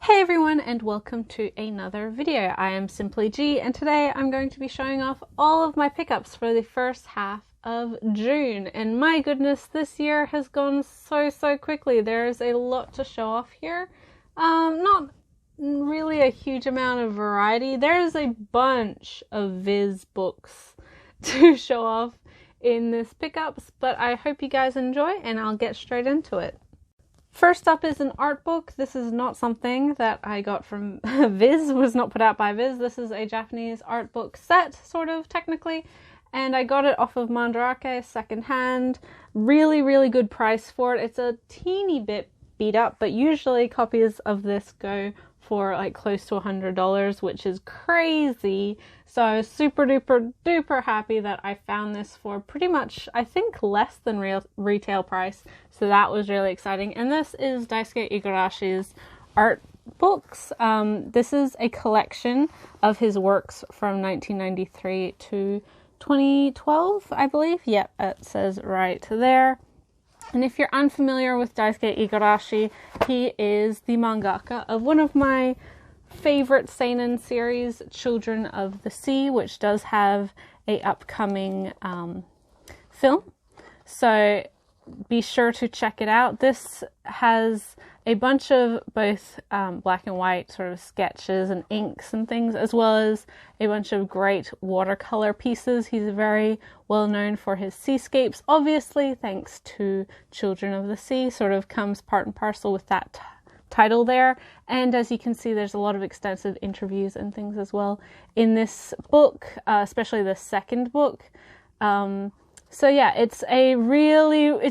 Hey everyone, and welcome to another video. I am Simply G, and today I'm going to be showing off all of my pickups for the first half of June. And my goodness, this year has gone so quickly. There's a lot to show off here. Not really a huge amount of variety. There's a bunch of Viz books to show off in this pickups, but I hope you guys enjoy and I'll get straight into it. First up is an art book. This is not something that I got from Viz, was not put out by Viz. This is a Japanese art book set, sort of, technically. And I got it off of Mandarake secondhand. Really good price for it. It's a teeny bit beat up, but usually copies of this go for like close to $100, which is crazy. So I was super duper happy that I found this for pretty much, I think, less than retail price. So that was really exciting. And this is Daisuke Igarashi's art books. This is a collection of his works from 1993 to 2012, I believe. Yep, it says right there. And if you're unfamiliar with Daisuke Igarashi, he is the mangaka of one of my favorite seinen series, Children of the Sea, which does have a upcoming film. So be sure to check it out. This has a bunch of both black and white sort of sketches and inks and things, as well as a bunch of great watercolor pieces. He's very well known for his seascapes, obviously, thanks to Children of the Sea, sort of comes part and parcel with that title there. And as you can see, there's a lot of extensive interviews and things as well in this book, especially the second book. So yeah, it's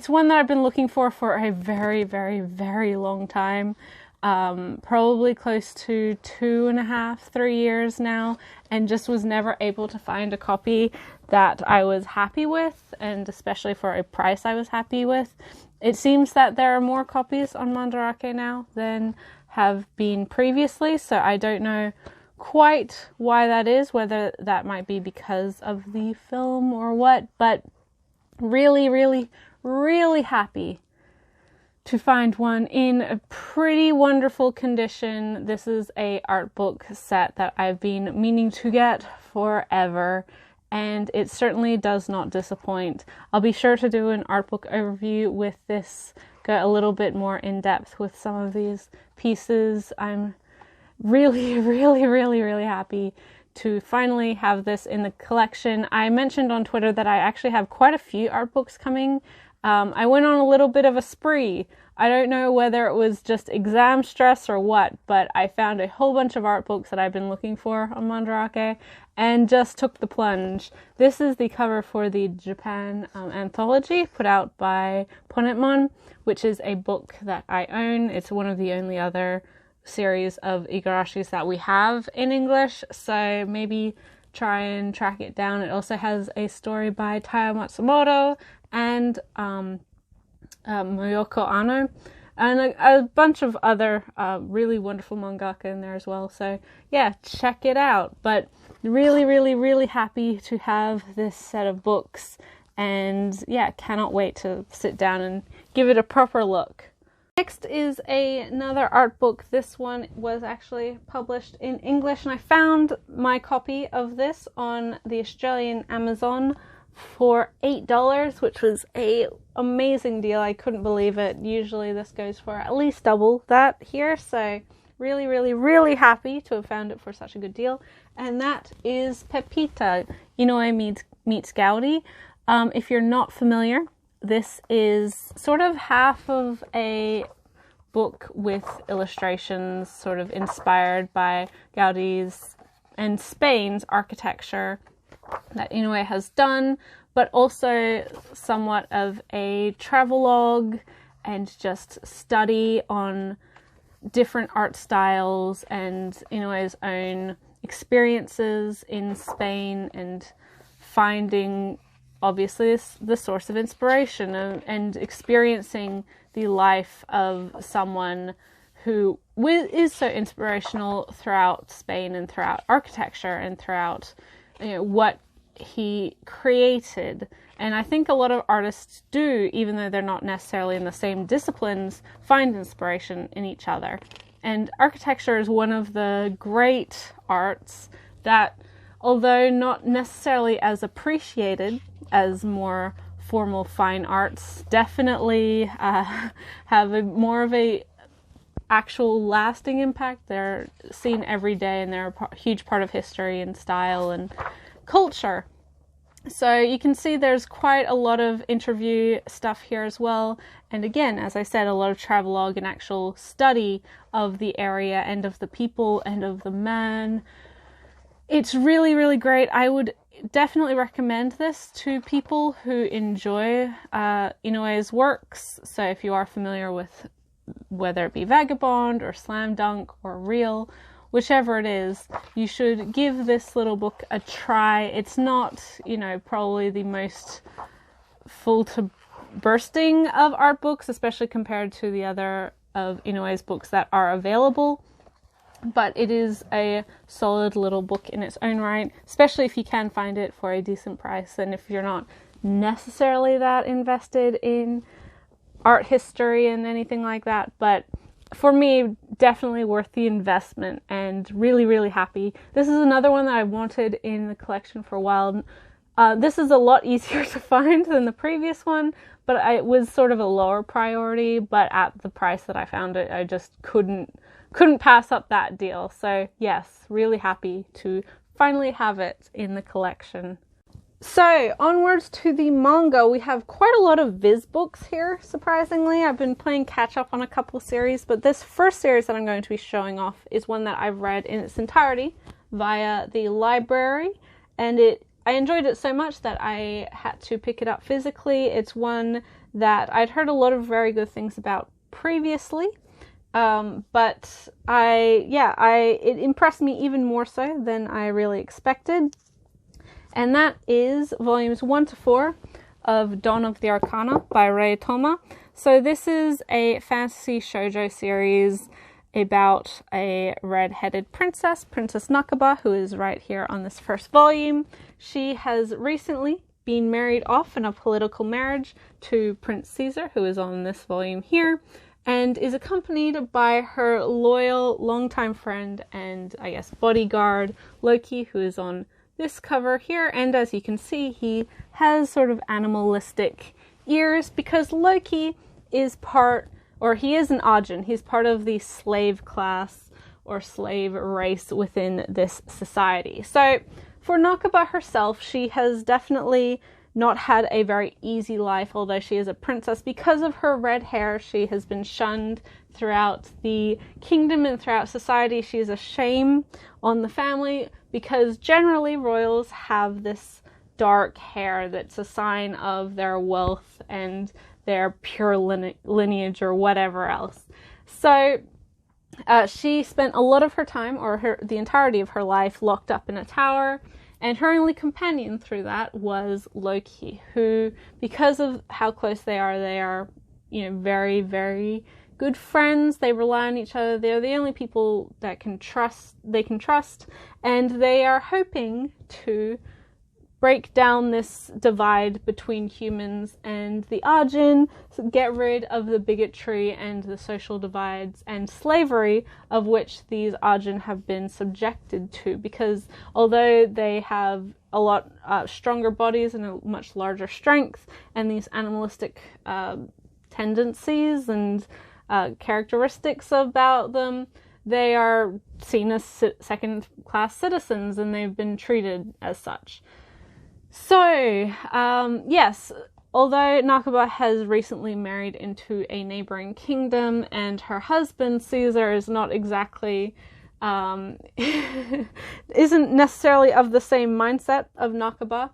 one that I've been looking for a very long time. Probably close to 2.5, 3 years now, and just was never able to find a copy that I was happy with, and especially for a price I was happy with. It seems that there are more copies on Mandarake now than have been previously, so I don't know quite why that is, whether that might be because of the film or what, but really happy to find one in a pretty wonderful condition. This is a art book set that I've been meaning to get forever, and it certainly does not disappoint. I'll be sure to do an art book overview with this, go a little bit more in depth with some of these pieces. I'm really happy to finally have this in the collection. I mentioned on Twitter that I actually have quite a few art books coming. I went on a little bit of a spree. I don't know whether it was just exam stress or what, but I found a whole bunch of art books that I've been looking for on Mandarake and just took the plunge. This is the cover for the Japan anthology put out by Ponetmon, which is a book that I own. It's one of the only other series of Igarashi's that we have in English, so maybe try and track it down. It also has a story by Taiyo Matsumoto and Moyoko Ano, and a bunch of other really wonderful mangaka in there as well. So yeah, check it out. But really happy to have this set of books, and yeah, cannot wait to sit down and give it a proper look. Next is another art book. This one was actually published in English, and I found my copy of this on the Australian Amazon for $8, which was an amazing deal. I couldn't believe it. Usually this goes for at least double that here, so really happy to have found it for such a good deal. And that is Pepita, Inoue meets Gaudi. If you're not familiar, this is sort of half of a book with illustrations sort of inspired by Gaudi's and Spain's architecture that Inoue has done, but also somewhat of a travelogue and just study on different art styles and Inoue's own experiences in Spain, and finding obviously the source of inspiration and experiencing the life of someone who is so inspirational throughout Spain and throughout architecture and throughout what he created. And I think a lot of artists do, even though they're not necessarily in the same disciplines, find inspiration in each other. And architecture is one of the great arts that, although not necessarily as appreciated as more formal fine arts, definitely have more of a actual lasting impact. They're seen every day, and they're a huge part of history and style and culture. So you can see there's quite a lot of interview stuff here as well. And again, as I said, a lot of travelogue and actual study of the area and of the people and of the man. It's really, really great. I would definitely recommend this to people who enjoy Inoue's works. So if you are familiar with whether it be Vagabond or Slam Dunk or Real, whichever it is, you should give this little book a try. It's not, probably the most full to bursting of art books, especially compared to the other of Inoue's books that are available. But it is a solid little book in its own right, especially if you can find it for a decent price, and if you're not necessarily that invested in art history and anything like that. But for me, definitely worth the investment, and really, really happy. This is another one that I wanted in the collection for a while. This is a lot easier to find than the previous one, but it was sort of a lower priority, but at the price that I found it, I just couldn't pass up that deal. So yes, really happy to finally have it in the collection. So onwards to the manga, we have quite a lot of Viz books here, surprisingly. I've been playing catch up on a couple of series, but this first series that I'm going to be showing off is one that I've read in its entirety via the library, and I enjoyed it so much that I had to pick it up physically. It's one that I'd heard a lot of very good things about previously, but it impressed me even more so than I really expected. And that is volumes 1 to 4 of Dawn of the Arcana by Rei Toma. So this is a fantasy shoujo series about a red-headed princess, Princess Nakaba, who is right here on this first volume. She has recently been married off in a political marriage to Prince Caesar, who is on this volume here, and is accompanied by her loyal longtime friend and, I guess, bodyguard, Loki, who is on this cover here. And as you can see, he has sort of animalistic ears because Loki is he is an Ajin. He's part of the slave class or slave race within this society. So for Nakaba herself, she has definitely not had a very easy life, although she is a princess. Because of her red hair, she has been shunned throughout the kingdom and throughout society. She is a shame on the family because generally royals have this dark hair that's a sign of their wealth and their pure lineage or whatever else. So she spent a lot of her time, or the entirety of her life, locked up in a tower. And her only companion through that was Loki, who, because of how close they are, very, very good friends. They rely on each other. They're the only people that they can trust, and they are hoping to break down this divide between humans and the Ajin, so get rid of the bigotry and the social divides and slavery of which these Ajin have been subjected to, because although they have a lot stronger bodies and a much larger strength and these animalistic tendencies and characteristics about them, they are seen as second-class citizens and they've been treated as such. So, yes, although Nakaba has recently married into a neighboring kingdom and her husband, Caesar, is not exactly, isn't necessarily of the same mindset of Nakaba,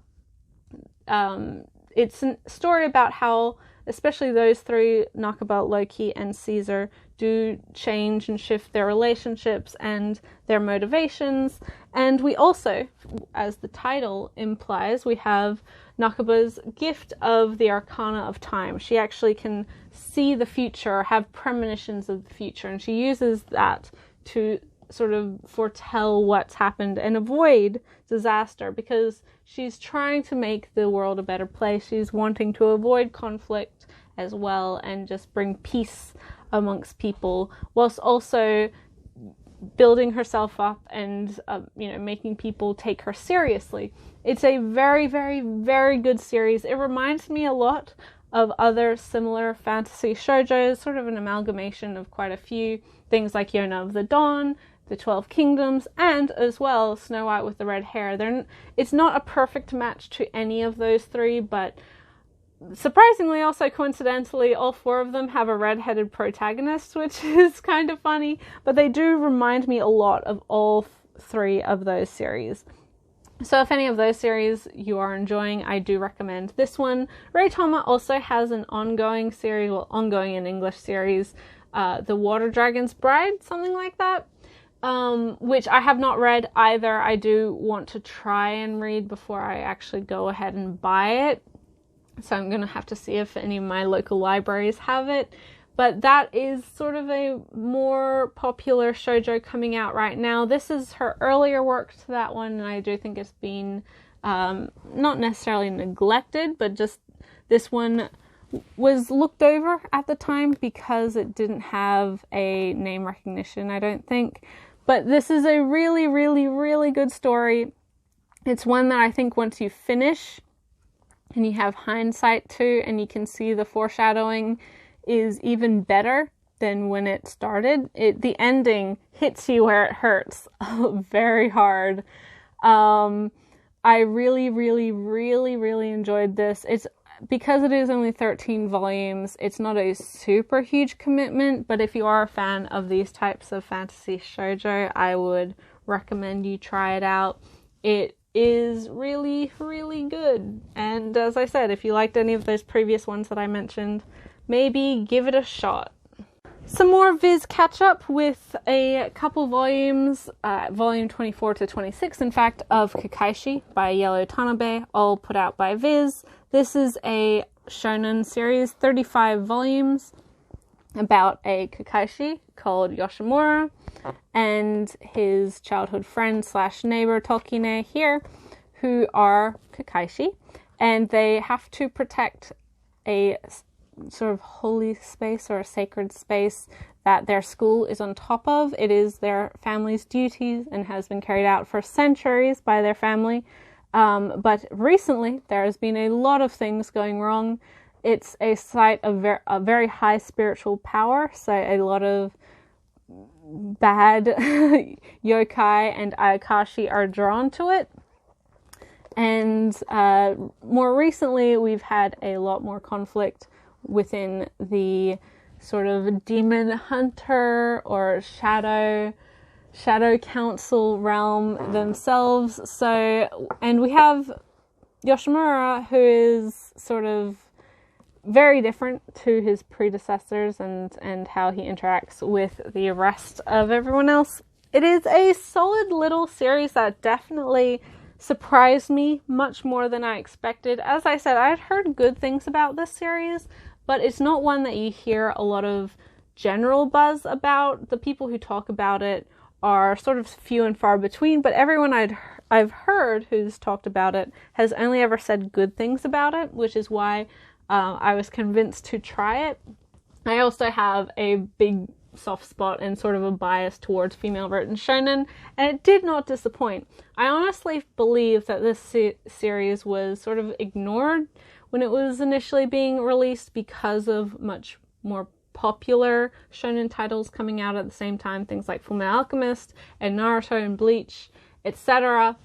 it's a story about how, especially those three, Nakaba, Loki, and Caesar, do change and shift their relationships and their motivations. And we also, as the title implies, we have Nakaba's gift of the Arcana of time. She actually can see the future, have premonitions of the future, and she uses that to sort of foretell what's happened and avoid disaster, because she's trying to make the world a better place. She's wanting to avoid conflict as well and just bring peace amongst people, whilst also building herself up and making people take her seriously. It's a very, very, very good series. It reminds me a lot of other similar fantasy shoujos, sort of an amalgamation of quite a few things like Yona of the Dawn, the 12 Kingdoms, and as well Snow White with the red hair. It's not a perfect match to any of those three, but surprisingly, also coincidentally, all four of them have a red-headed protagonist, which is kind of funny, but they do remind me a lot of all three of those series. So if any of those series you are enjoying, I do recommend this one. Reitoma also has an ongoing series, well, ongoing in English series, The Water Dragon's Bride, something like that, which I have not read either. I do want to try and read before I actually go ahead and buy it. So I'm going to have to see if any of my local libraries have it. But that is sort of a more popular shoujo coming out right now. This is her earlier work to that one, and I do think it's been not necessarily neglected, but just this one was looked over at the time because it didn't have a name recognition, I don't think. But this is a really, really, really good story. It's one that I think once you finish and you have hindsight too, and you can see the foreshadowing is even better than when it started. The ending hits you where it hurts very hard. I really, really, really, really enjoyed this. It's because it is only 13 volumes, it's not a super huge commitment, but if you are a fan of these types of fantasy shoujo, I would recommend you try it out. It is really, really good. And as I said, if you liked any of those previous ones that I mentioned, maybe give it a shot. Some more Viz catch up with a couple volumes, volume 24 to 26, in fact, of Kakashi by Yellow Tanabe, all put out by Viz. This is a shonen series, 35 volumes, about a Kakashi called Yoshimura and his childhood friend slash neighbor Tokine here, who are Kakashi, and they have to protect a sort of holy space or a sacred space that their school is on top of. It is their family's duties and has been carried out for centuries by their family. But recently there has been a lot of things going wrong. It's a site of a very high spiritual power, so a lot of bad yokai and ayakashi are drawn to it. And more recently we've had a lot more conflict within the sort of demon hunter or shadow council realm themselves. So, and we have Yoshimura, who is sort of very different to his predecessors and how he interacts with the rest of everyone else. It is a solid little series that definitely surprised me much more than I expected. As I said, I had heard good things about this series, but it's not one that you hear a lot of general buzz about. The people who talk about it are sort of few and far between, but everyone I've heard who's talked about it has only ever said good things about it, which is why I was convinced to try it. I also have a big soft spot and sort of a bias towards female written shonen, and it did not disappoint. I honestly believe that this series was sort of ignored when it was initially being released because of much more popular shonen titles coming out at the same time, things like Fullmetal Alchemist and Naruto and Bleach, etc.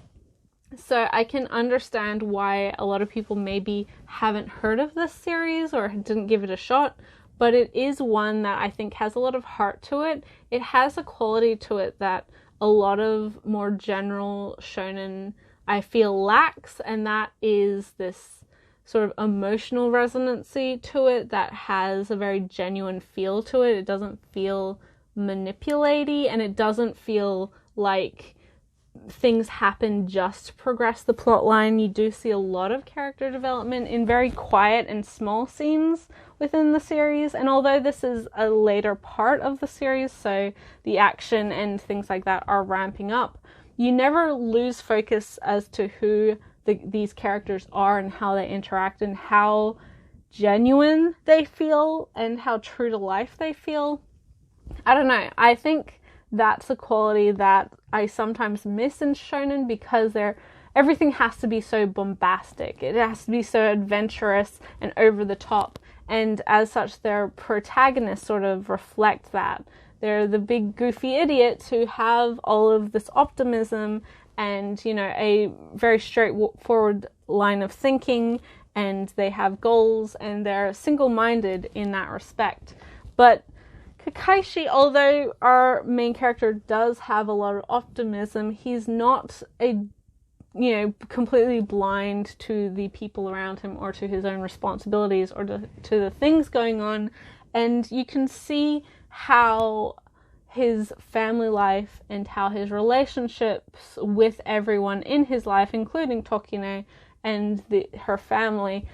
So I can understand why a lot of people maybe haven't heard of this series or didn't give it a shot, but it is one that I think has a lot of heart to it. It has a quality to it that a lot of more general shonen I feel lacks, and that is this sort of emotional resonancy to it that has a very genuine feel to it. It doesn't feel manipulaty, and it doesn't feel like things happen just to progress the plot line. You do see a lot of character development in very quiet and small scenes within the series, and although this is a later part of the series, so the action and things like that are ramping up, you never lose focus as to who these characters are and how they interact and how genuine they feel and how true to life they feel. I don't know. I think that's a quality that I sometimes miss in shonen because everything has to be so bombastic. It has to be so adventurous and over the top. And as such, their protagonists sort of reflect that. They're the big goofy idiots who have all of this optimism and, you know, a very straightforward line of thinking, and they have goals, and they're single-minded in that respect. But Kakashi, although our main character does have a lot of optimism, he's not completely blind to the people around him or to his own responsibilities or to the things going on. And you can see how his family life and how his relationships with everyone in his life, including Tokine and her family,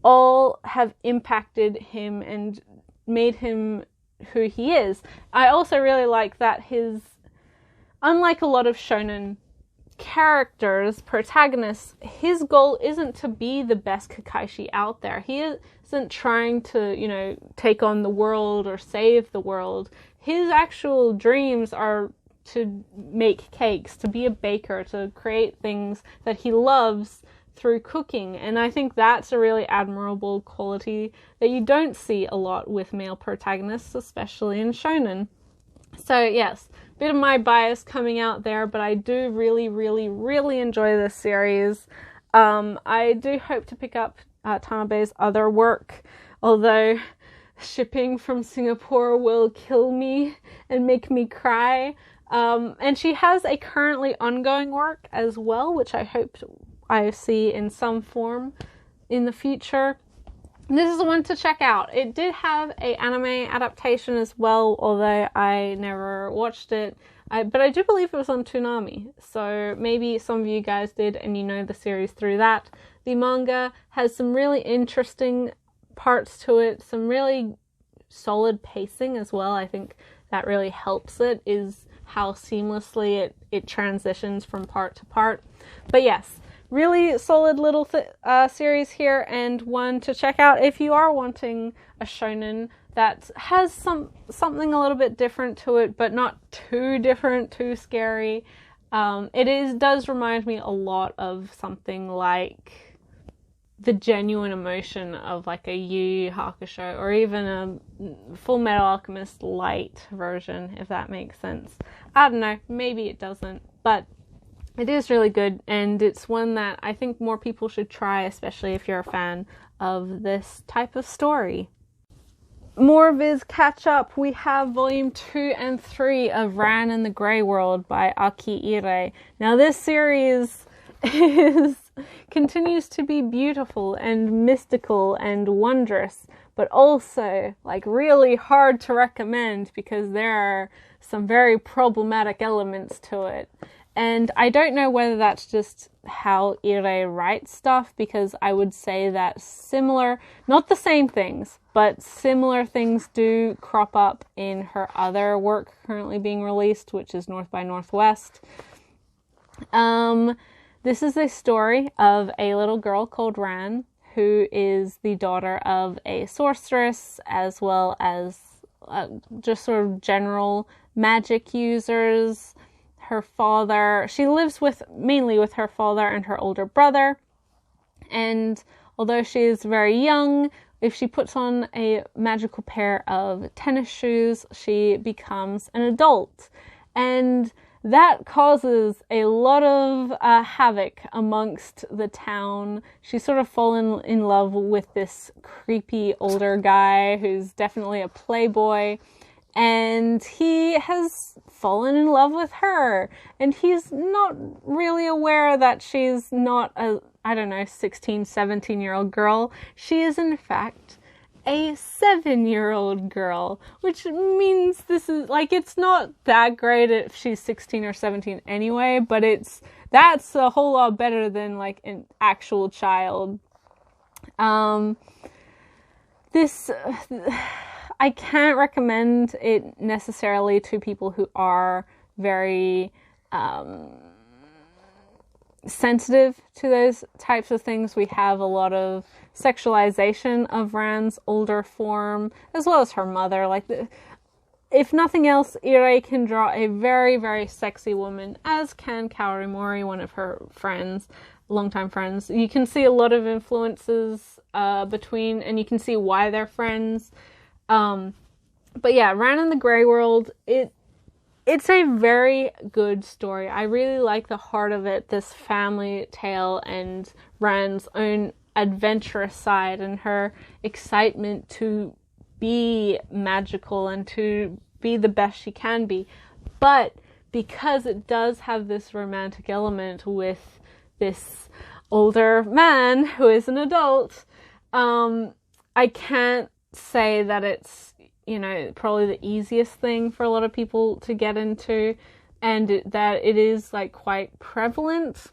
all have impacted him and made him who he is. I also really like that unlike a lot of shonen protagonists, his goal isn't to be the best Kakashi out there. He isn't trying to, take on the world or save the world. His actual dreams are to make cakes, to be a baker, to create things that he loves through cooking. And I think that's a really admirable quality that you don't see a lot with male protagonists, especially in shonen. So yes, a bit of my bias coming out there, but I do really, really, really enjoy this series. I do hope to pick up Tanabe's other work, although shipping from Singapore will kill me and make me cry. And she has a currently ongoing work as well, which I hope I see in some form in the future. This is the one to check out. It did have an anime adaptation as well, although I never watched it. But I do believe it was on Toonami, so maybe some of you guys did and you know the series through that. The manga has some really interesting parts to it, some really solid pacing as well. I think that really helps it, is how seamlessly it transitions from part to part. But yes, really solid little series here, and one to check out if you are wanting a shonen that has something a little bit different to it, but not too different, too scary. It does remind me a lot of something like the genuine emotion of like a Yu Yu Hakusho, or even a Full Metal Alchemist light version, if that makes sense. I don't know, maybe it doesn't, but it is really good, and it's one that I think more people should try, especially if you're a fan of this type of story. More Viz catch up. We have volume 2 and 3 of Ran in the Grey World by Aki Ire. Now this series continues to be beautiful and mystical and wondrous, but also like really hard to recommend because there are some very problematic elements to it. And I don't know whether that's just how Ire writes stuff, because I would say that similar, not the same things, but similar things do crop up in her other work currently being released, which is North by Northwest. This is a story of a little girl called Ran, who is the daughter of a sorceress, as well as just sort of general magic users. Her father, she lives mainly with her father and her older brother, and although she is very young, if she puts on a magical pair of tennis shoes, she becomes an adult, and that causes a lot of havoc amongst the town. She's sort of fallen in love with this creepy older guy who's definitely a playboy, and he has fallen in love with her, and he's not really aware that she's not a, 16, 17-year-old girl. She is in fact a 7-year-old girl, which means this is like, it's not that great if she's 16 or 17 anyway, but that's a whole lot better than like an actual child. I can't recommend it necessarily to people who are very, sensitive to those types of things. We have a lot of sexualization of Ran's older form, as well as her mother. Like, if nothing else, Ire can draw a very, very sexy woman, as can Kaori Mori, one of her friends, longtime friends. You can see a lot of influences between, and you can see why they're friends. But yeah, Ran in the Grey World, it's a very good story. I really like the heart of it, this family tale, and Ran's own adventurous side and her excitement to be magical and to be the best she can be. But because it does have this romantic element with this older man who is an adult, I can't say that it's, you know, probably the easiest thing for a lot of people to get into, and that it is like quite prevalent.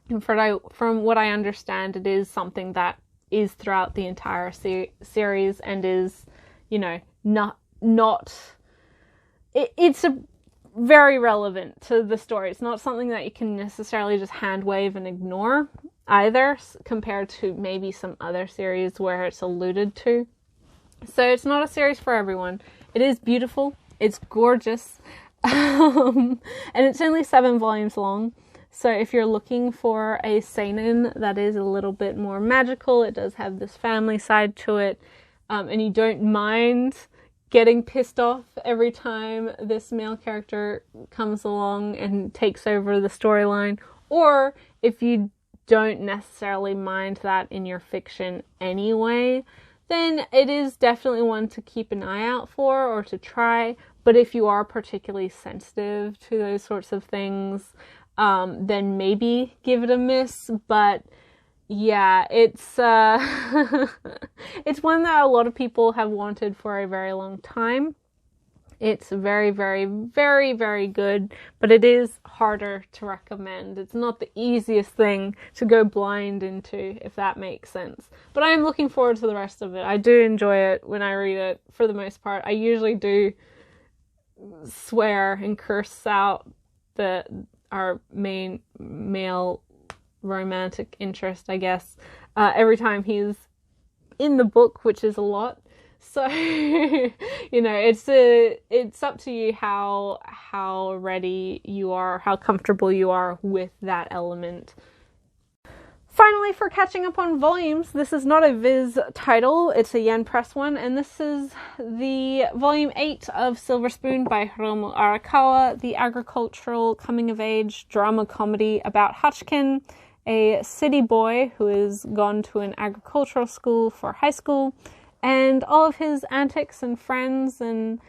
And from what I understand, it is something that is throughout the entire series and is, you know, it's a very relevant to the story. It's not something that you can necessarily just hand wave and ignore either, compared to maybe some other series where it's alluded to. So it's not a series for everyone. It is beautiful. It's gorgeous. And it's only 7 volumes long. So if you're looking for a seinen that is a little bit more magical, it does have this family side to it, and you don't mind getting pissed off every time this male character comes along and takes over the storyline, or if you don't necessarily mind that in your fiction anyway, then it is definitely one to keep an eye out for or to try. But if you are particularly sensitive to those sorts of things, then maybe give it a miss. But yeah, it's it's one that a lot of people have wanted for a very long time. It's very, very, very, very good, but it is harder to recommend. It's not the easiest thing to go blind into, if that makes sense. But I am looking forward to the rest of it. I do enjoy it when I read it, for the most part. I usually do swear and curse out our main male romantic interest, I guess, every time he's in the book, which is a lot. So, you know, it's up to you how ready you are, how comfortable you are with that element. Finally, for catching up on volumes, this is not a Viz title, it's a Yen Press one, and this is the volume 8 of Silver Spoon by Hiromu Arakawa, the agricultural coming-of-age drama comedy about Hachkin, a city boy who has gone to an agricultural school for high school, and all of his antics and friends and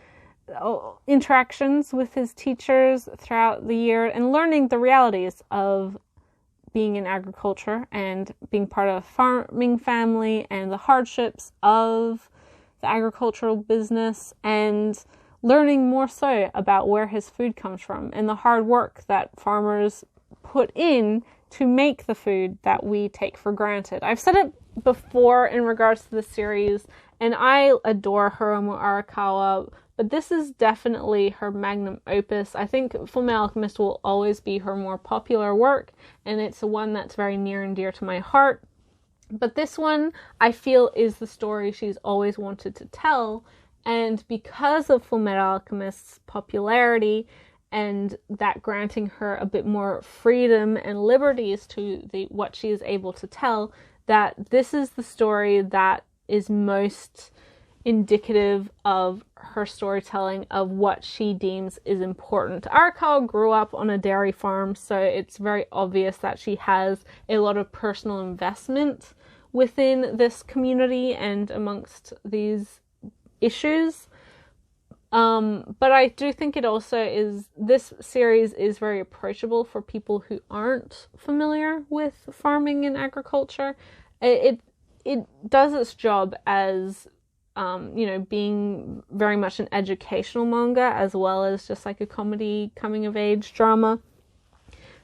interactions with his teachers throughout the year, and learning the realities of being in agriculture and being part of a farming family and the hardships of the agricultural business, and learning more so about where his food comes from and the hard work that farmers put in to make the food that we take for granted. I've said it before in regards to the series, and I adore Hiromu Arakawa, but this is definitely her magnum opus. I think Fullmetal Alchemist will always be her more popular work, and it's one that's very near and dear to my heart. But this one, I feel, is the story she's always wanted to tell, and because of Fullmetal Alchemist's popularity and that granting her a bit more freedom and liberties to what she is able to tell, that this is the story that is most indicative of her storytelling, of what she deems is important. Arakawa grew up on a dairy farm, so it's very obvious that she has a lot of personal investment within this community and amongst these issues. But I do think it also is, this series is very approachable for people who aren't familiar with farming and agriculture. It does its job as, you know, being very much an educational manga, as well as just like a comedy coming of age drama.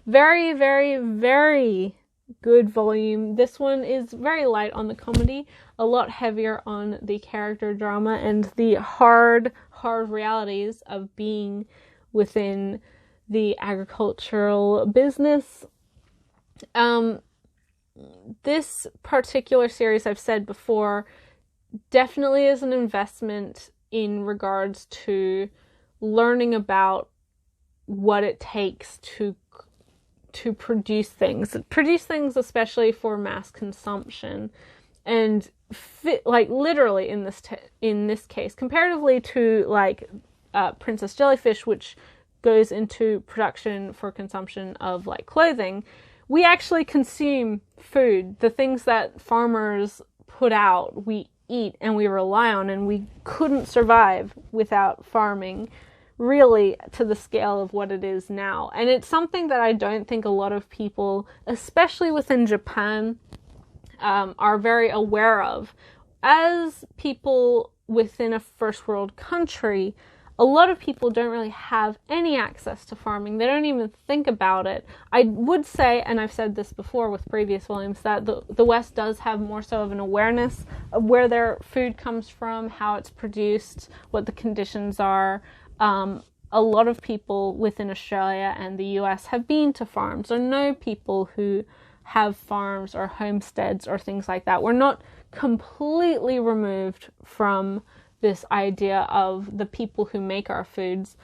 Very, very, very good volume. This one is very light on the comedy, a lot heavier on the character drama and the hard realities of being within the agricultural business. This particular series, I've said before, definitely is an investment in regards to learning about what it takes to produce things, especially for mass consumption, and like literally in this case, comparatively to like Princess Jellyfish, which goes into production for consumption of like clothing, we actually consume food. The things that farmers put out, we eat and we rely on, and we couldn't survive without farming, really, to the scale of what it is now. And it's something that I don't think a lot of people, especially within Japan, are very aware of. As people within a first world country, a lot of people don't really have any access to farming. They don't even think about it. I would say, and I've said this before with previous volumes, that the West does have more so of an awareness of where their food comes from, how it's produced, what the conditions are. A lot of people within Australia and the US have been to farms or know people who have farms or homesteads or things like that. We're not completely removed from this idea of the people who make our foods,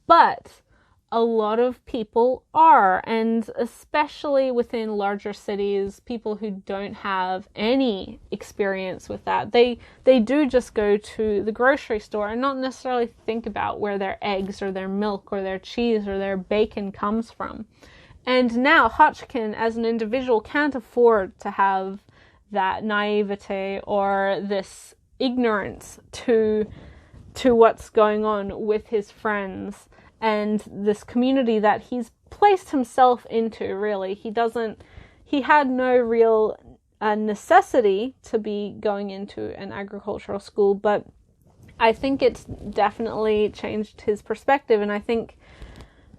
but a lot of people are, and especially within larger cities, people who don't have any experience with that, they do just go to the grocery store and not necessarily think about where their eggs or their milk or their cheese or their bacon comes from. And now Hotchkin as an individual can't afford to have that naivete or this ignorance to what's going on with his friends and this community that he's placed himself into, really. He had no real necessity to be going into an agricultural school, but I think it's definitely changed his perspective. And I think,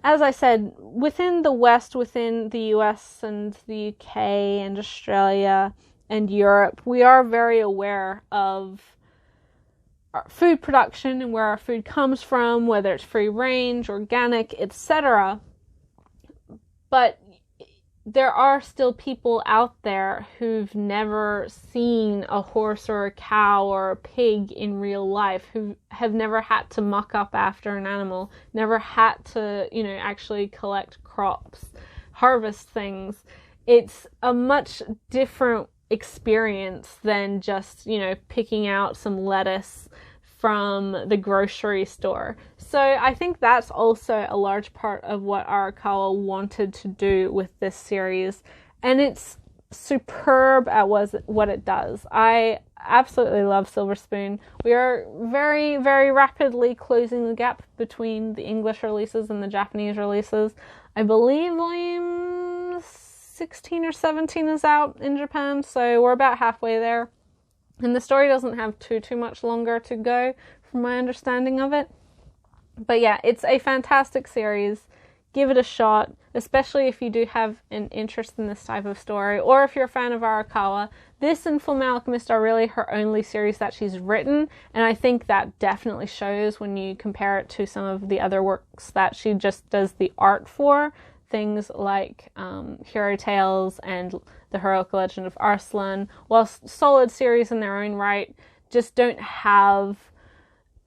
as I said, within the West, within the US and the UK and Australia and Europe, we are very aware of our food production and where our food comes from, whether it's free range, organic, etc. But there are still people out there who've never seen a horse or a cow or a pig in real life, who have never had to muck up after an animal, never had to, actually collect crops, harvest things. It's a much different experience than just, picking out some lettuce from the grocery store. So I think that's also a large part of what Arakawa wanted to do with this series, and it's superb at what it does. I absolutely love Silver Spoon. We are very, very rapidly closing the gap between the English releases and the Japanese releases. I believe volume 16 or 17 is out in Japan, so we're about halfway there. And the story doesn't have too much longer to go, from my understanding of it. But yeah, it's a fantastic series. Give it a shot, especially if you do have an interest in this type of story, or if you're a fan of Arakawa. This and Fullmetal Alchemist are really her only series that she's written, and I think that definitely shows when you compare it to some of the other works that she just does the art for. Things like Hero Tales and The Heroic Legend of Arslan, while solid series in their own right, just don't have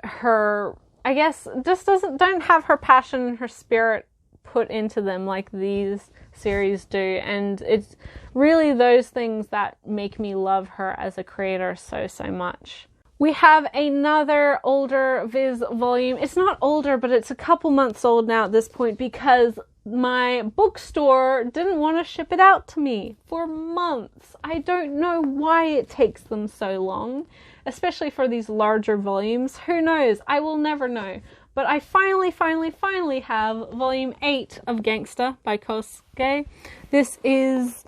her, don't have her passion and her spirit put into them like these series do. And it's really those things that make me love her as a creator so much. We have another older Viz volume. It's not older, but it's a couple months old now at this point, because my bookstore didn't want to ship it out to me for months. I don't know why it takes them so long, especially for these larger volumes. Who knows? I will never know. But I finally have volume 8 of Gangsta by Kosuke. This is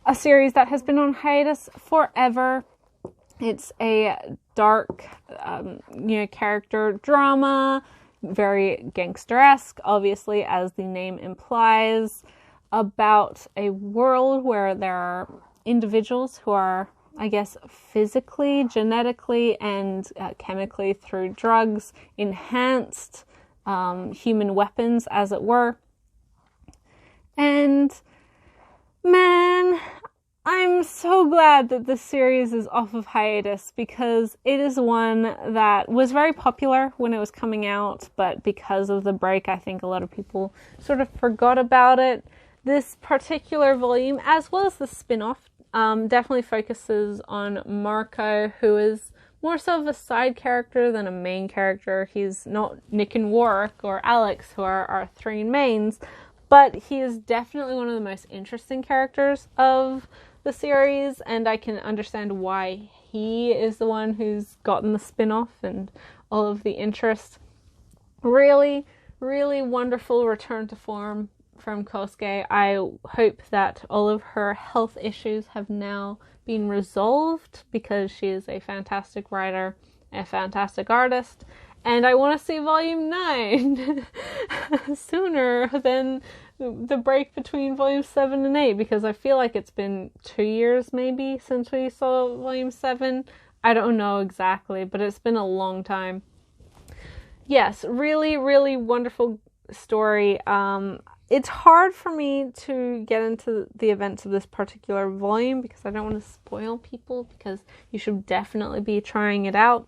a series that has been on hiatus forever. It's a dark, character drama, very gangster-esque, obviously, as the name implies, about a world where there are individuals who are, physically, genetically, and chemically through drugs enhanced human weapons, as it were. And Man, I'm so glad that this series is off of hiatus because it is one that was very popular when it was coming out, but because of the break, I think a lot of people sort of forgot about it. This particular volume, as well as the spin-off, definitely focuses on Marco, who is more so of a side character than a main character. He's not Nick and Warwick or Alex, who are our three mains, but he is definitely one of the most interesting characters of the series, and I can understand why he is the one who's gotten the spin-off and all of the interest. Really, really wonderful return to form from Kosuke. I hope that all of her health issues have now been resolved because she is a fantastic writer, a fantastic artist, and I want to see volume 9 sooner than the break between volume 7 and 8, because I feel like it's been 2 years maybe since we saw volume 7. I don't know exactly, but it's been a long time. Yes, really, really wonderful story. It's hard for me to get into the events of this particular volume because I don't want to spoil people, because you should definitely be trying it out.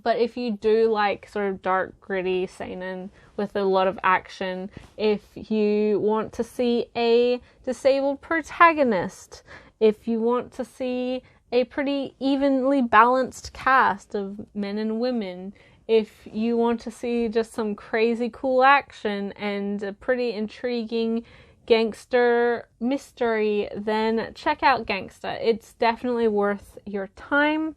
But if you do like sort of dark, gritty seinen with a lot of action, if you want to see a disabled protagonist, if you want to see a pretty evenly balanced cast of men and women, if you want to see just some crazy cool action and a pretty intriguing gangster mystery, then check out Gangsta. It's definitely worth your time.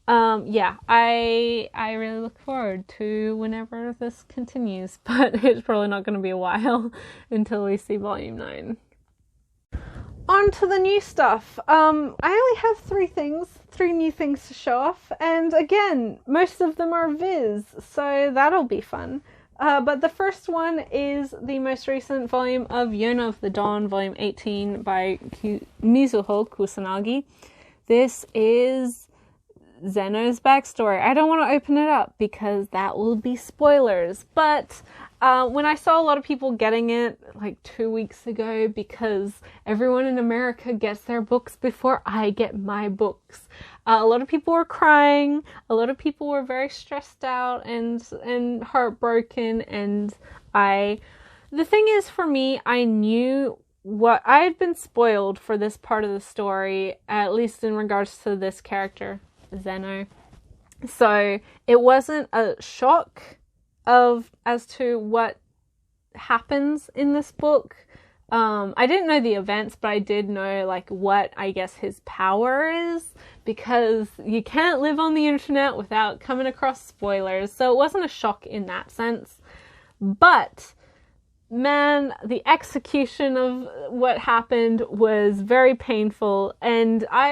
Yeah, I really look forward to whenever this continues, but it's probably not going to be a while until we see volume 9. On to the new stuff. I only have three new things to show off, and again, most of them are Viz, so that'll be fun. But the first one is the most recent volume of Yona of the Dawn, volume 18 by Mizuho Kusanagi. This is Zeno's backstory. I don't want to open it up because that will be spoilers, but when I saw a lot of people getting it like 2 weeks ago, because everyone in America gets their books before I get my books, a lot of people were crying, a lot of people were very stressed out and heartbroken, and the thing is, for me, I knew what I had been spoiled for this part of the story, at least in regards to this character, Zeno. So it wasn't a shock as to what happens in this book. I didn't know the events, but I did know like what I guess his power is, because you can't live on the internet without coming across spoilers. So it wasn't a shock in that sense. But man, the execution of what happened was very painful, and I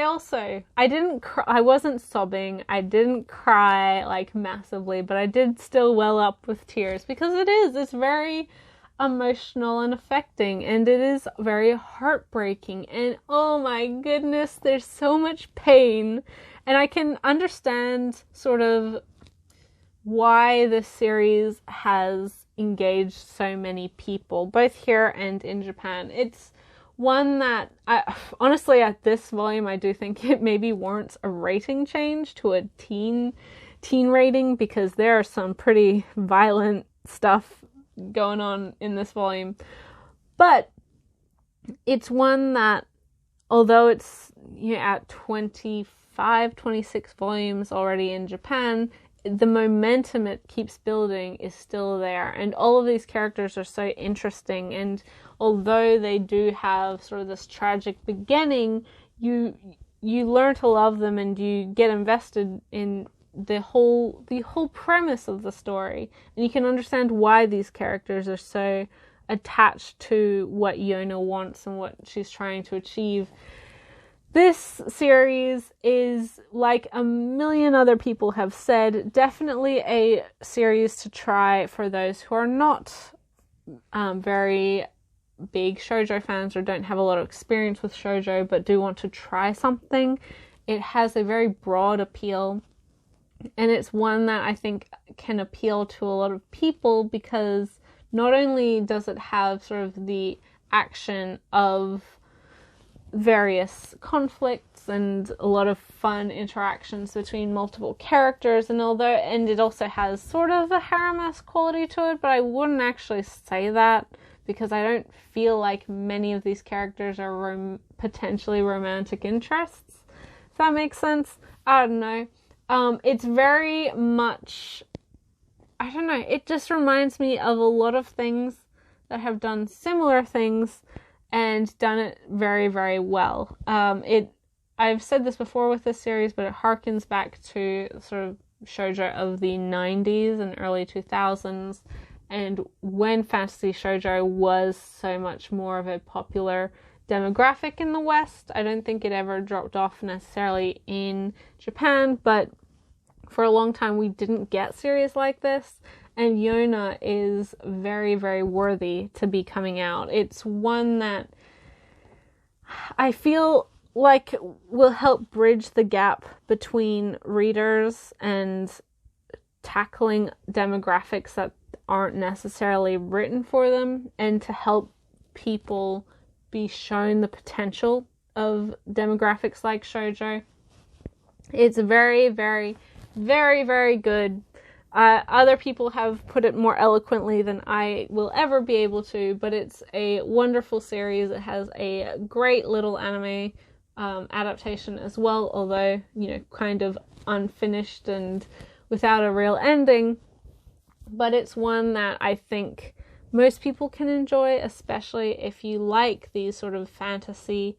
didn't cry. I wasn't sobbing, I didn't cry like massively, but I did still well up with tears, because it's very emotional and affecting, and it is very heartbreaking, and oh my goodness, there's so much pain, and I can understand sort of why this series has engaged so many people, both here and in Japan. It's one that honestly, at this volume, I do think it maybe warrants a rating change to a teen rating, because there are some pretty violent stuff going on in this volume. But it's one that, although it's at 25, 26 volumes already in Japan, the momentum it keeps building is still there, and all of these characters are so interesting, and although they do have sort of this tragic beginning, you learn to love them, and you get invested in the whole premise of the story, and you can understand why these characters are so attached to what Yona wants and what she's trying to achieve. This series is, like a million other people have said, definitely a series to try for those who are not very big shoujo fans or don't have a lot of experience with shoujo but do want to try something. It has a very broad appeal, and it's one that I think can appeal to a lot of people, because not only does it have sort of the action of various conflicts and a lot of fun interactions between multiple characters, and it also has sort of a harem-esque quality to it, but I wouldn't actually say that because I don't feel like many of these characters are potentially romantic interests. If that makes sense? I don't know. It's very much, I don't know, it just reminds me of a lot of things that have done similar things and done it very, very well. I've said this before with this series, but it harkens back to sort of shoujo of the 90s and early 2000s, and when fantasy shoujo was so much more of a popular demographic in the West. I don't think it ever dropped off necessarily in Japan, but for a long time we didn't get series like this, and Yona is very, very worthy to be coming out. It's one that I feel like will help bridge the gap between readers and tackling demographics that aren't necessarily written for them, and to help people be shown the potential of demographics like shoujo. It's very, very, very, very good. Other people have put it more eloquently than I will ever be able to, but it's a wonderful series. It has a great little anime adaptation as well, although, kind of unfinished and without a real ending. But it's one that I think most people can enjoy, especially if you like these sort of fantasy,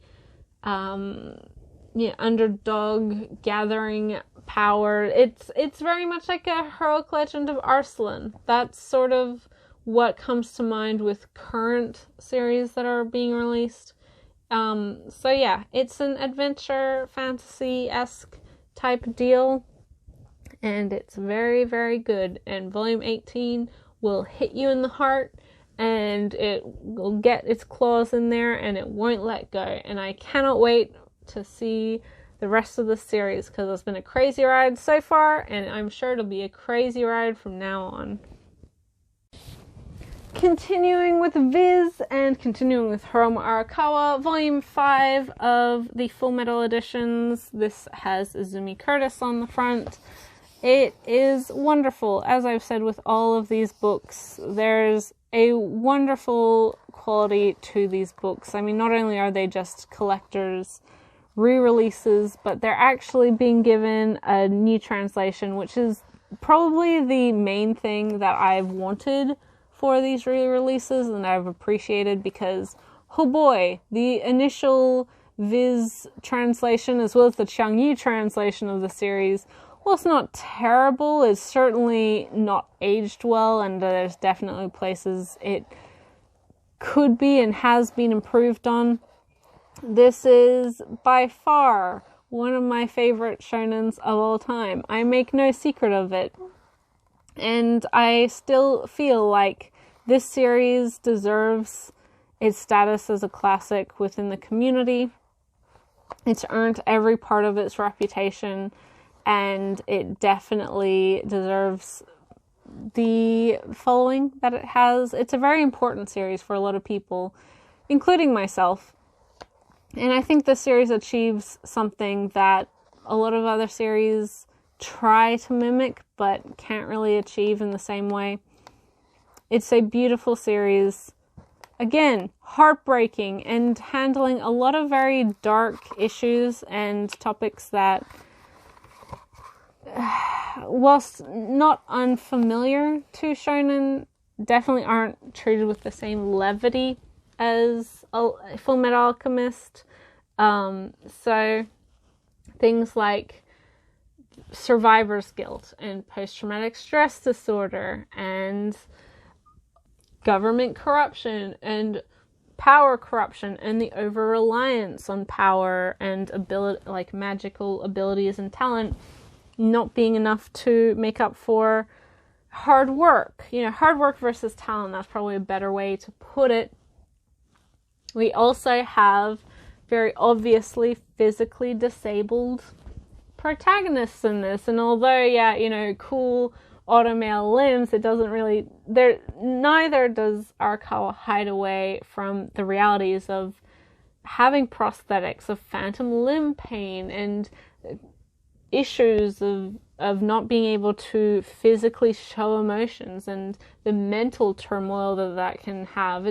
underdog gathering power. It's very much like a heroic legend of Arslan. That's sort of what comes to mind with current series that are being released. So yeah, it's an adventure fantasy-esque type deal, and it's very, very good. And volume 18 will hit you in the heart, and it will get its claws in there, and it won't let go. And I cannot wait to see the rest of the series, because it's been a crazy ride so far, and I'm sure it'll be a crazy ride from now on. Continuing with Viz and continuing with Hiromu Arakawa, volume 5 of the Full Metal editions. This has Izumi Curtis on the front. It is wonderful. As I've said with all of these books, there's a wonderful quality to these books. I mean, not only are they just collectors' re-releases, but they're actually being given a new translation, which is probably the main thing that I've wanted for these re-releases and I've appreciated, because, oh boy, the initial Viz translation as well as the Changyi translation of the series, well, it's not terrible. It's certainly not aged well, and there's definitely places it could be and has been improved on. This is by far one of my favorite shonens of all time. I make no secret of it. And I still feel like this series deserves its status as a classic within the community. It's earned every part of its reputation, and it definitely deserves the following that it has. It's a very important series for a lot of people, including myself. And I think this series achieves something that a lot of other series try to mimic, but can't really achieve in the same way. It's a beautiful series. Again, heartbreaking and handling a lot of very dark issues and topics that, whilst not unfamiliar to shonen, definitely aren't treated with the same levity as Full Metal Alchemist. So things like survivor's guilt and post-traumatic stress disorder and government corruption and power corruption and the over-reliance on power and ability, like magical abilities and talent, not being enough to make up for hard work. Hard work versus talent, that's probably a better way to put it. We also have very obviously physically disabled protagonists in this, and although, cool automail limbs, it doesn't really, neither does Arakawa hide away from the realities of having prosthetics, of phantom limb pain, and issues of not being able to physically show emotions, and the mental turmoil that can have.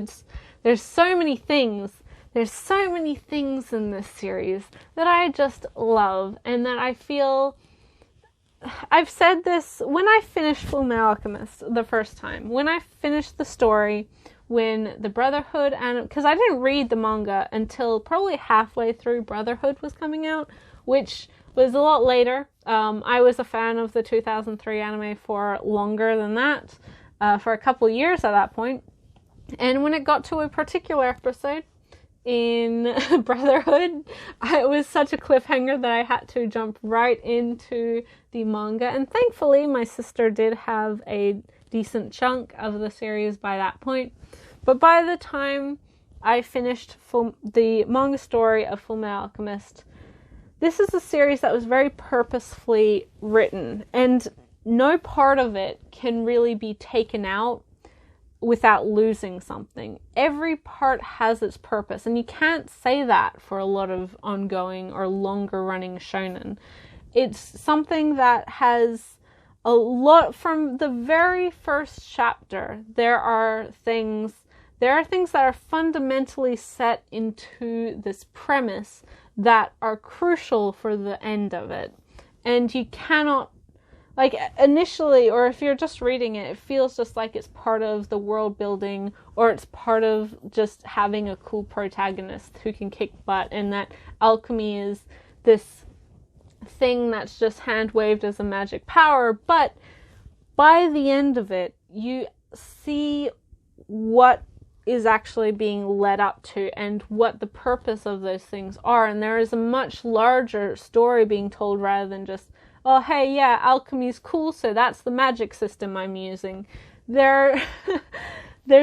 There's so many things. There's so many things in this series that I just love, and that I feel... I've said this when I finished Fullmetal Alchemist the first time. When I finished the story, when the Brotherhood, and because I didn't read the manga until probably halfway through Brotherhood was coming out, which was a lot later. I was a fan of the 2003 anime for longer than that, for a couple of years at that point. And when it got to a particular episode in Brotherhood, it was such a cliffhanger that I had to jump right into the manga. And thankfully, my sister did have a decent chunk of the series by that point. But by the time I finished the manga story of Fullmetal Alchemist, this is a series that was very purposefully written, and no part of it can really be taken out without losing something. Every part has its purpose, and you can't say that for a lot of ongoing or longer running shonen. It's something that has a lot from the very first chapter. There are things that are fundamentally set into this premise that are crucial for the end of it. And you cannot, like, initially, or if you're just reading it, it feels just like it's part of the world building, or it's part of just having a cool protagonist who can kick butt, and that alchemy is this thing that's just hand-waved as a magic power. But by the end of it, you see what is actually being led up to and what the purpose of those things are. And there is a much larger story being told rather than just, oh, hey, yeah, alchemy's cool, so that's the magic system I'm using. There's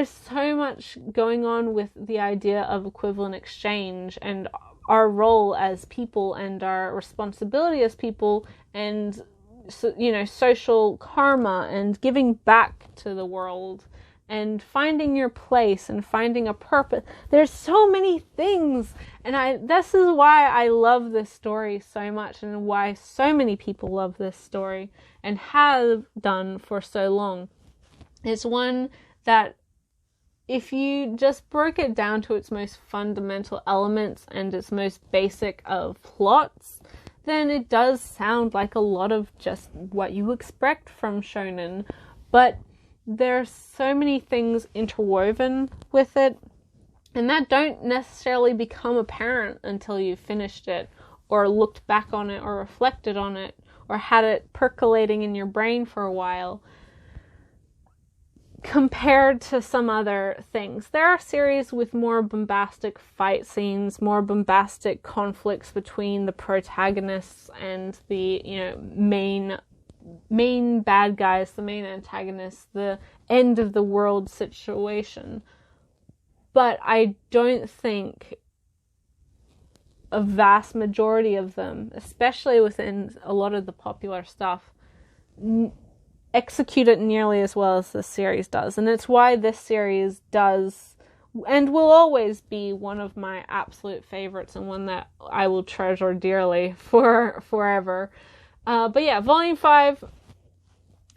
so much going on with the idea of equivalent exchange and our role as people and our responsibility as people, and, social karma and giving back to the world and finding your place and finding a purpose. There's so many things, and this is why I love this story so much, and why so many people love this story and have done for so long. It's one that, if you just broke it down to its most fundamental elements and its most basic of plots, then it does sound like a lot of just what you expect from shonen. But there's so many things interwoven with it, and that don't necessarily become apparent until you've finished it, or looked back on it, or reflected on it, or had it percolating in your brain for a while. Compared to some other things, there are series with more bombastic fight scenes, more bombastic conflicts between the protagonists and the main bad guys, the main antagonists, the end of the world situation. But I don't think a vast majority of them, especially within a lot of the popular stuff, execute it nearly as well as this series does. And it's why this series does and will always be one of my absolute favorites, and one that I will treasure dearly for forever. But yeah, volume 5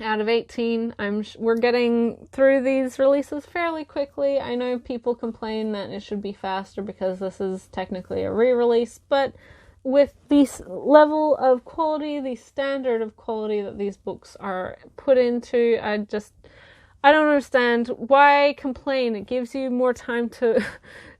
out of 18. We're getting through these releases fairly quickly. I know people complain that it should be faster because this is technically a re-release, but with this level of quality, the standard of quality that these books are put into, I don't understand why complain. It gives you more time to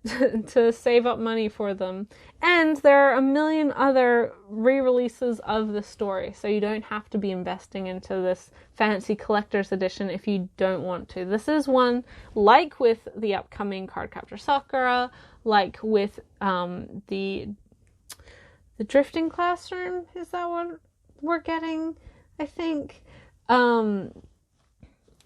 to save up money for them. And there are a million other re-releases of the story, so you don't have to be investing into this fancy collector's edition if you don't want to. This is one, like with the upcoming Cardcaptor Sakura, like with the Drifting Classroom, is that what we're getting, I think?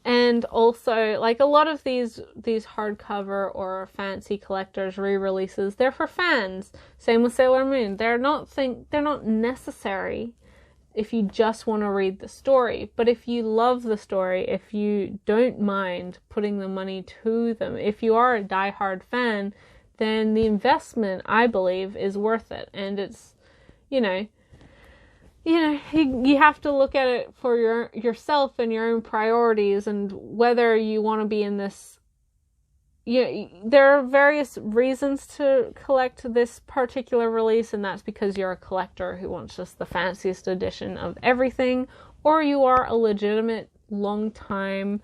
And also, like, a lot of these hardcover or fancy collectors re-releases, they're for fans. Same with Sailor Moon. They're not necessary if you just want to read the story. But if you love the story, if you don't mind putting the money to them, if you are a diehard fan, then the investment, I believe, is worth it. And it's, you have to look at it for yourself and your own priorities, and whether you want to be in this. There are various reasons to collect this particular release, and that's because you're a collector who wants just the fanciest edition of everything, or you are a legitimate, long-time,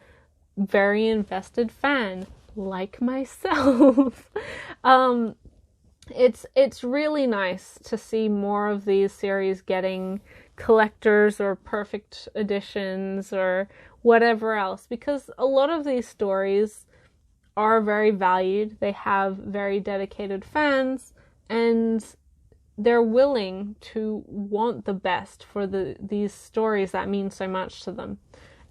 very invested fan, like myself. It's really nice to see more of these series getting collectors or perfect editions or whatever else, because a lot of these stories are very valued. They have very dedicated fans, and they're willing to want the best for these stories that mean so much to them.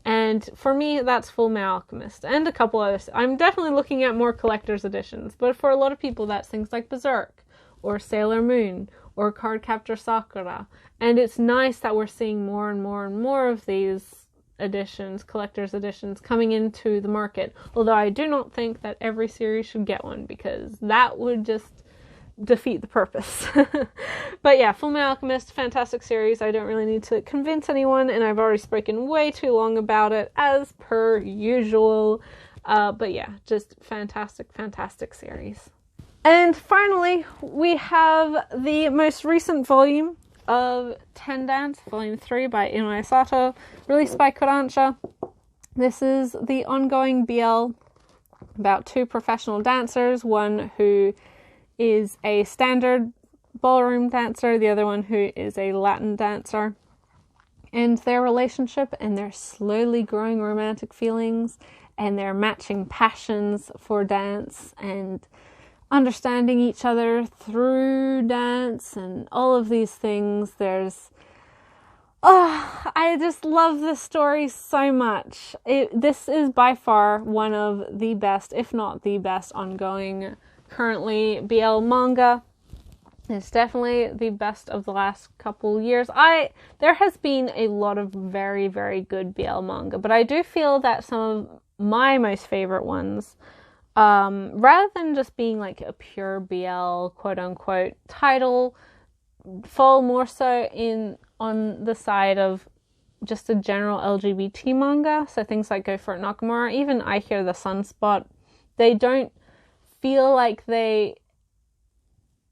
And for me, that's Fullmetal Alchemist and a couple others. I'm definitely looking at more collector's editions, but for a lot of people, that's things like Berserk or Sailor Moon or Cardcaptor Sakura. And it's nice that we're seeing more and more and more of these editions, collector's editions, coming into the market. Although I do not think that every series should get one, because that would just defeat the purpose. But yeah, Fullmetal Alchemist, fantastic series. I don't really need to convince anyone, and I've already spoken way too long about it, as per usual. But yeah, just fantastic, fantastic series. And finally, we have the most recent volume of Ten Dance, Volume 3 by Inoue Sato, released by Kodansha. This is the ongoing BL about two professional dancers, one who is a standard ballroom dancer, the other one who is a Latin dancer, and their relationship and their slowly growing romantic feelings and their matching passions for dance and understanding each other through dance and all of these things. I just love this story so much. This is by far one of the best, if not the best, ongoing currently BL manga. It's definitely the best of the last couple years. There has been a lot of very, very good BL manga, but I do feel that some of my most favorite ones, rather than just being like a pure BL quote unquote title, fall more so on the side of just a general LGBT manga. So things like Go For It Nakamura, even I Hear the Sunspot, they don't feel like they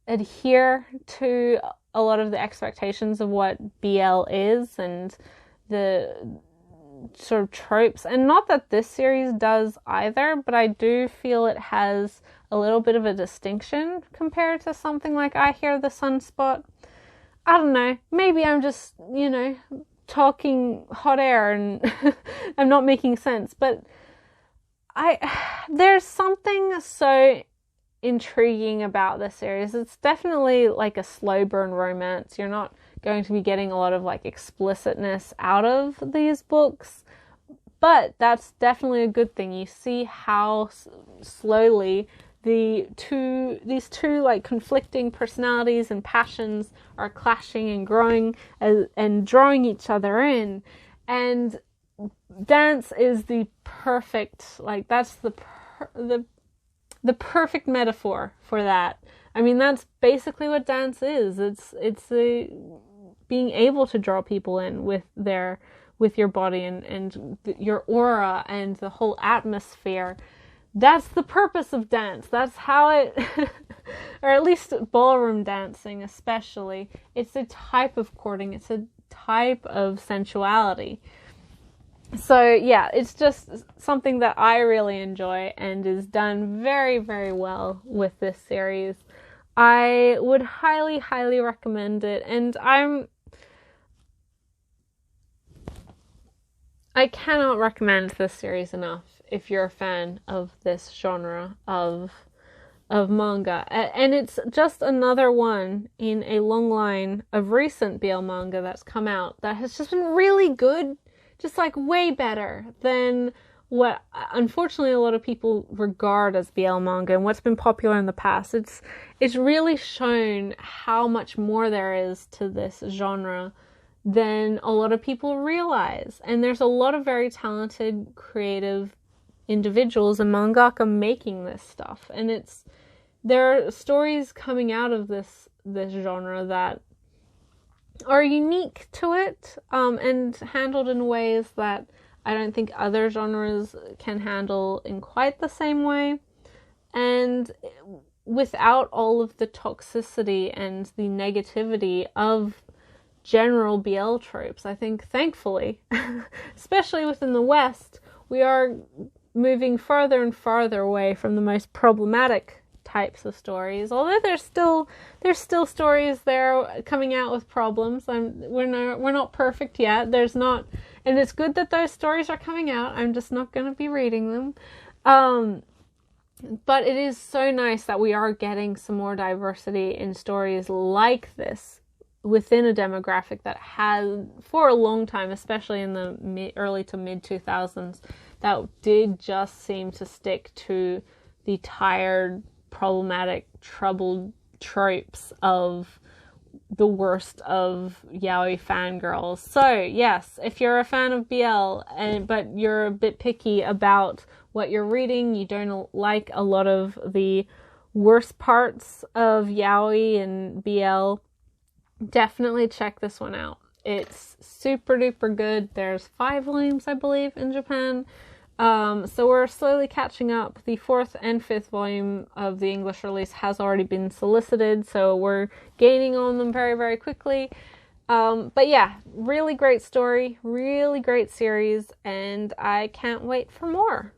adhere to a lot of the expectations of what BL is and the sort of tropes. And not that this series does either, but I do feel it has a little bit of a distinction compared to something like I Hear the Sunspot. I don't know, maybe I'm just, talking hot air and I'm not making sense, but there's something so intriguing about this series. It's definitely like a slow burn romance. You're not going to be getting a lot of like explicitness out of these books, but that's definitely a good thing. You see how slowly these two like conflicting personalities and passions are clashing and growing and drawing each other in. And dance is the perfect, like, that's the perfect metaphor for that. I mean, that's basically what dance is. It's the being able to draw people in with your body and your aura and the whole atmosphere. That's the purpose of dance. That's how it, or at least ballroom dancing especially. It's a type of courting. It's a type of sensuality. So yeah, it's just something that I really enjoy and is done very, very well with this series. I would highly, highly recommend it, and I cannot recommend this series enough if you're a fan of this genre of manga. And it's just another one in a long line of recent BL manga that's come out that has just been really good. Just like way better than what unfortunately a lot of people regard as BL manga and what's been popular in the past. It's really shown how much more there is to this genre than a lot of people realize. And there's a lot of very talented, creative individuals and mangaka making this stuff. And it's there are stories coming out of this genre that are unique to it, and handled in ways that I don't think other genres can handle in quite the same way, and without all of the toxicity and the negativity of general BL tropes. I think, thankfully, especially within the West, we are moving farther and farther away from the most problematic types of stories. Although there's still stories there coming out with problems. We're not perfect yet. There's not, and it's good that those stories are coming out. I'm just not going to be reading them. But it is so nice that we are getting some more diversity in stories like this within a demographic that has, for a long time, especially in the early to mid 2000s, that did just seem to stick to the tired, problematic, troubled tropes of the worst of yaoi fangirls. So yes, if you're a fan of BL but you're a bit picky about what you're reading, you don't like a lot of the worst parts of yaoi and BL, definitely check this one out. It's super duper good. There's 5 volumes, I believe, in Japan. So we're slowly catching up. The 4th and 5th volume of the English release has already been solicited, so we're gaining on them very, very quickly. But yeah, really great story, really great series, and I can't wait for more.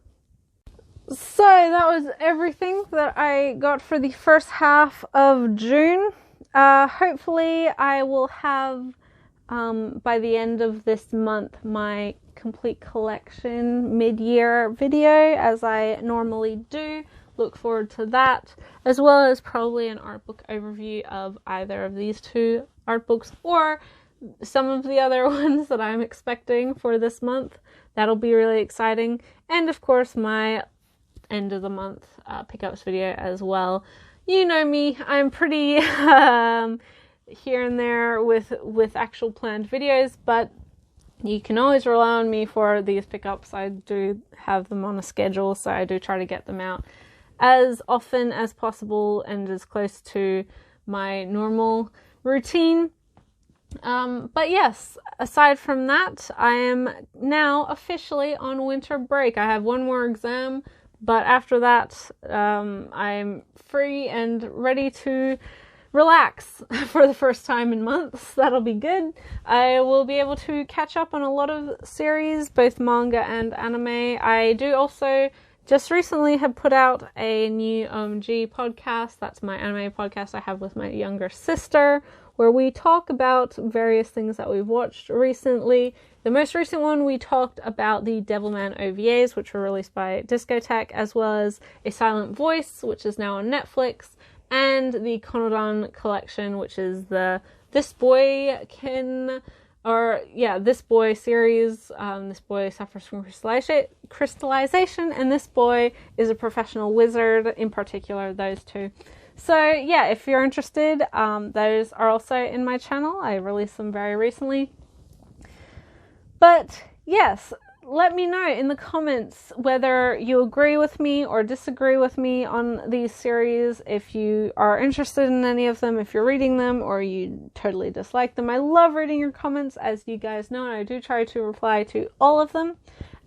So that was everything that I got for the first half of June. Hopefully I will have, by the end of this month, my complete collection mid-year video, as I normally do. Look forward to that, as well as probably an art book overview of either of these 2 art books or some of the other ones that I'm expecting for this month. That'll be really exciting. And of course my end of the month pickups video as well. You know me, I'm pretty here and there with actual planned videos, but you can always rely on me for these pickups. I do have them on a schedule, so I do try to get them out as often as possible and as close to my normal routine. But yes, aside from that, I am now officially on winter break. I have one more exam, but after that, I'm free and ready to relax for the first time in months. That'll be good. I will be able to catch up on a lot of series, both manga and anime. I do also just recently have put out a new OMG podcast. That's my anime podcast I have with my younger sister, where we talk about various things that we've watched recently. The most recent one, we talked about the Devilman OVAs, which were released by Discotek, as well as A Silent Voice, which is now on Netflix, and the Konodan collection, which is the This Boy series. This boy suffers from crystallization, and this boy is a professional wizard, in particular those 2. So yeah, if you're interested, those are also in my channel. I released them very recently. But yes, let me know in the comments whether you agree with me or disagree with me on these series, if you are interested in any of them, if you're reading them, or you totally dislike them. I love reading your comments, as you guys know, and I do try to reply to all of them.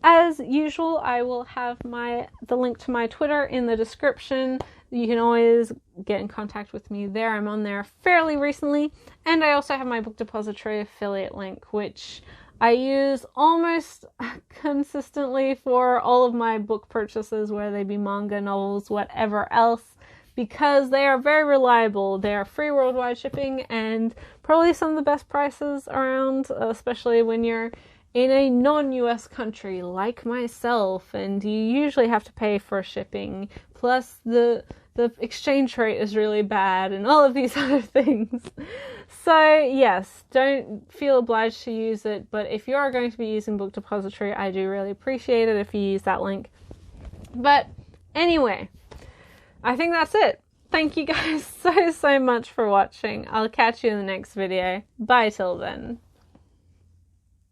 As usual, I will have the link to my Twitter in the description. You can always get in contact with me there. I'm on there fairly recently. And I also have my book depository affiliate link, which I use almost consistently for all of my book purchases, whether they be manga, novels, whatever else, because they are very reliable. They are free worldwide shipping and probably some of the best prices around, especially when you're in a non-US country like myself, and you usually have to pay for shipping, plus the exchange rate is really bad, and all of these other things. So yes, don't feel obliged to use it, but if you are going to be using Book Depository, I do really appreciate it if you use that link. But anyway, I think that's it. Thank you guys so much for watching. I'll catch you in the next video. Bye till then.